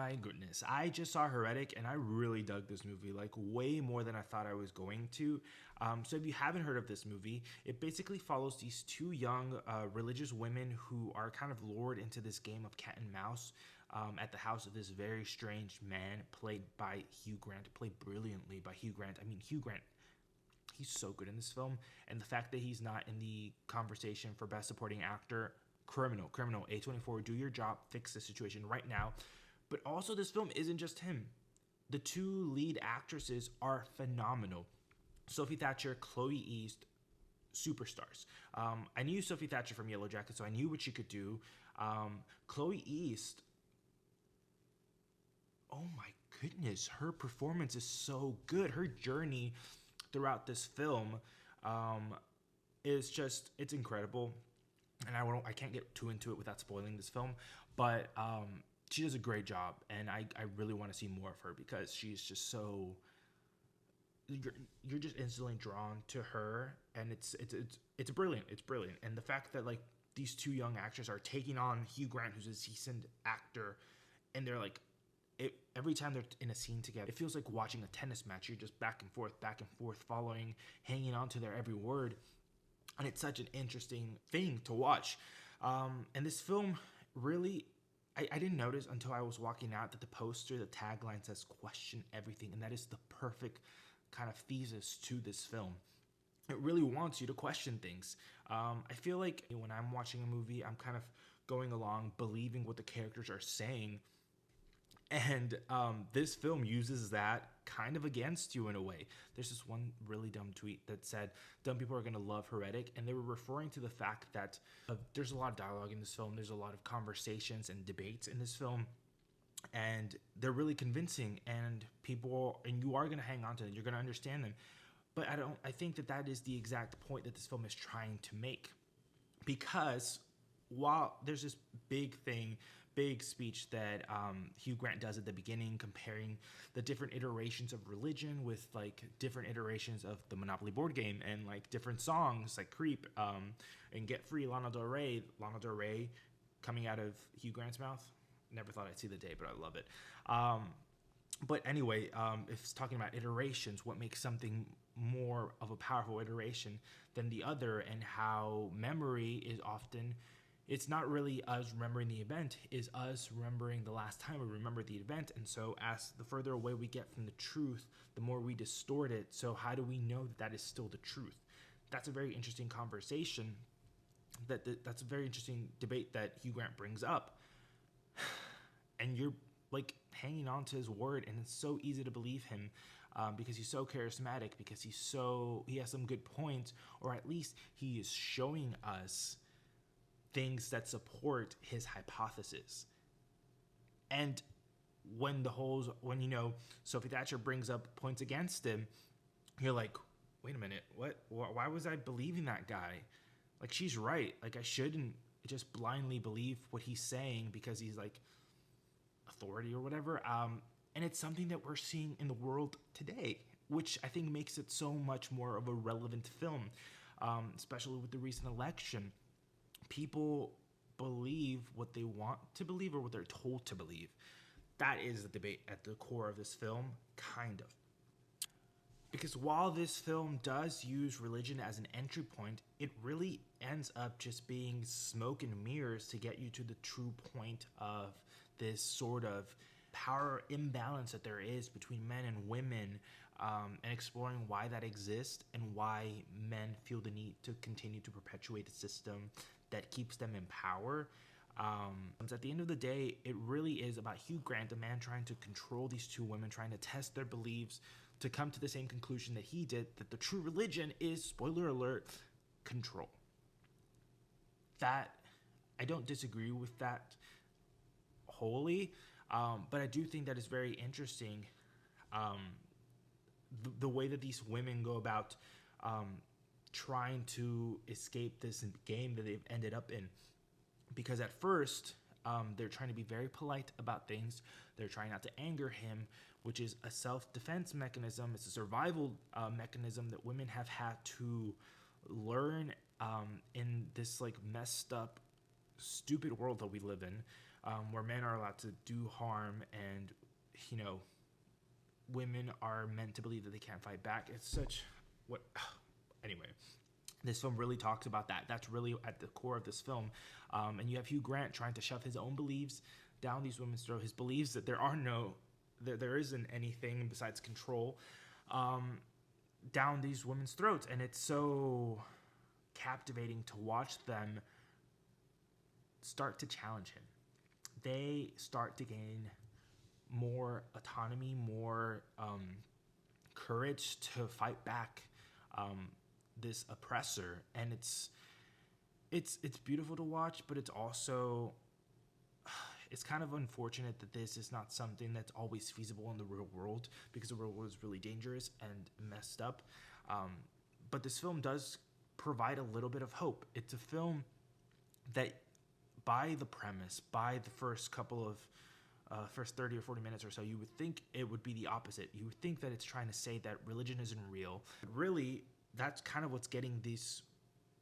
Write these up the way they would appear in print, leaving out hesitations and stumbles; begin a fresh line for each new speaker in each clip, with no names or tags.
my goodness. I just saw Heretic and I really dug this movie, like way more than I thought I was going to. So if you haven't heard of this movie, it basically follows these two young religious women who are kind of lured into this game of cat and mouse at the house of this very strange man played by Hugh Grant, played brilliantly by Hugh Grant. I mean, Hugh Grant, he's so good in this film. And the fact that he's not in the conversation for Best Supporting Actor, criminal, A24, do your job, fix the situation right now. But also, this film isn't just him. The two lead actresses are phenomenal. Sophie Thatcher, Chloe East, superstars. I knew Sophie Thatcher from Yellow Jacket, so I knew what she could do. Chloe East, oh my goodness, her performance is so good. Her journey throughout this film is just, it's incredible. And I can't get too into it without spoiling this film, but she does a great job, and I really want to see more of her because she's just so, you're just instantly drawn to her, and it's brilliant. It's brilliant. And the fact that like these two young actors are taking on Hugh Grant, who's a seasoned actor, and they're like, every time they're in a scene together, it feels like watching a tennis match. You're just back and forth, following, hanging on to their every word. And it's such an interesting thing to watch. And this film really, I didn't notice until I was walking out that the poster, the tagline says question everything. And that is the perfect kind of thesis to this film. It really wants you to question things. I feel like when I'm watching a movie, I'm kind of going along, believing what the characters are saying. And this film uses that kind of against you in a way. There's this one really dumb tweet that said, dumb people are going to love Heretic. And they were referring to the fact that there's a lot of dialogue in this film. There's a lot of conversations and debates in this film. And they're really convincing. And you are going to hang on to them. You're going to understand them. But I think that is the exact point that this film is trying to make. Because while there's this big speech that Hugh Grant does at the beginning, comparing the different iterations of religion with like different iterations of the Monopoly board game, and like different songs like Creep and Get Free, Lana Del Rey coming out of Hugh Grant's mouth. Never thought I'd see the day, but I love it. But anyway, if it's talking about iterations, what makes something more of a powerful iteration than the other, and how memory is often, it's not really us remembering the event, is us remembering the last time we remember the event. And so as the further away we get from the truth, the more we distort it. So how do we know that is still the truth? That's a very interesting conversation. That's a very interesting debate that Hugh Grant brings up. And you're like hanging on to his word, and it's so easy to believe him because he's so charismatic, because he has some good points, or at least he is showing us things that support his hypothesis. And when Sophie Thatcher brings up points against him, you're like, wait a minute, what? Why was I believing that guy? Like, she's right. Like, I shouldn't just blindly believe what he's saying because he's like authority or whatever. And it's something that we're seeing in the world today, which I think makes it so much more of a relevant film, especially with the recent election. People believe what they want to believe or what they're told to believe. That is the debate at the core of this film, kind of. Because while this film does use religion as an entry point, it really ends up just being smoke and mirrors to get you to the true point of this sort of power imbalance that there is between men and women, and exploring why that exists and why men feel the need to continue to perpetuate a system that keeps them in power. At the end of the day, it really is about Hugh Grant, a man trying to control these two women, trying to test their beliefs, to come to the same conclusion that he did, that the true religion is, spoiler alert, control. That, I don't disagree with that wholly, but I do think that it's very interesting, the way that these women go about trying to escape this game that they've ended up in. Because at first, they're trying to be very polite about things. They're trying not to anger him, which is a self-defense mechanism. It's a survival mechanism that women have had to learn in this like messed up, stupid world that we live in. where men are allowed to do harm, and women are meant to believe that they can't fight back. It's such what anyway. This film really talks about that. That's really at the core of this film. And you have Hugh Grant trying to shove his own beliefs down these women's throat. His beliefs that there isn't anything besides control, down these women's throats. And it's so captivating to watch them start to challenge him. They start to gain more autonomy, more courage to fight back this oppressor. And it's beautiful to watch, but it's also it's kind of unfortunate that this is not something that's always feasible in the real world, because the real world is really dangerous and messed up. But this film does provide a little bit of hope. It's a film that, by the premise, by the first couple of first 30 or 40 minutes or so, you would think it would be the opposite. You would think that it's trying to say that religion isn't real. But really, that's kind of what's getting these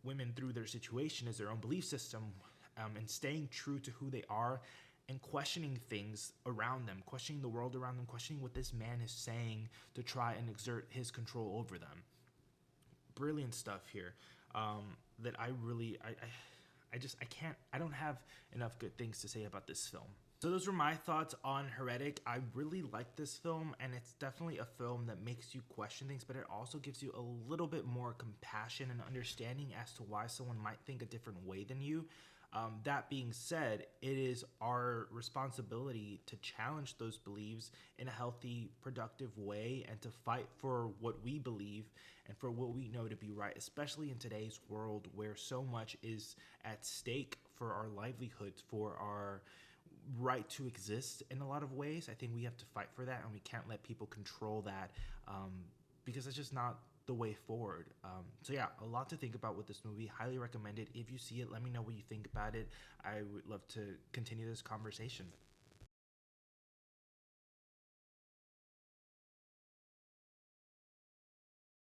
women through their situation, is their own belief system, and staying true to who they are, and questioning things around them, questioning the world around them, questioning what this man is saying to try and exert his control over them. Brilliant stuff here, that I don't have enough good things to say about this film. So those were my thoughts on Heretic. I really like this film, and it's definitely a film that makes you question things, but it also gives you a little bit more compassion and understanding as to why someone might think a different way than you. That being said, it is our responsibility to challenge those beliefs in a healthy, productive way, and to fight for what we believe and for what we know to be right, especially in today's world where so much is at stake for our livelihoods, for our right to exist in a lot of ways. I think we have to fight for that, and we can't let people control that, because it's just not the way forward. So yeah, a lot to think about with this movie. Highly recommend it. If you see it, let me know what you think about it. I would love to continue this conversation.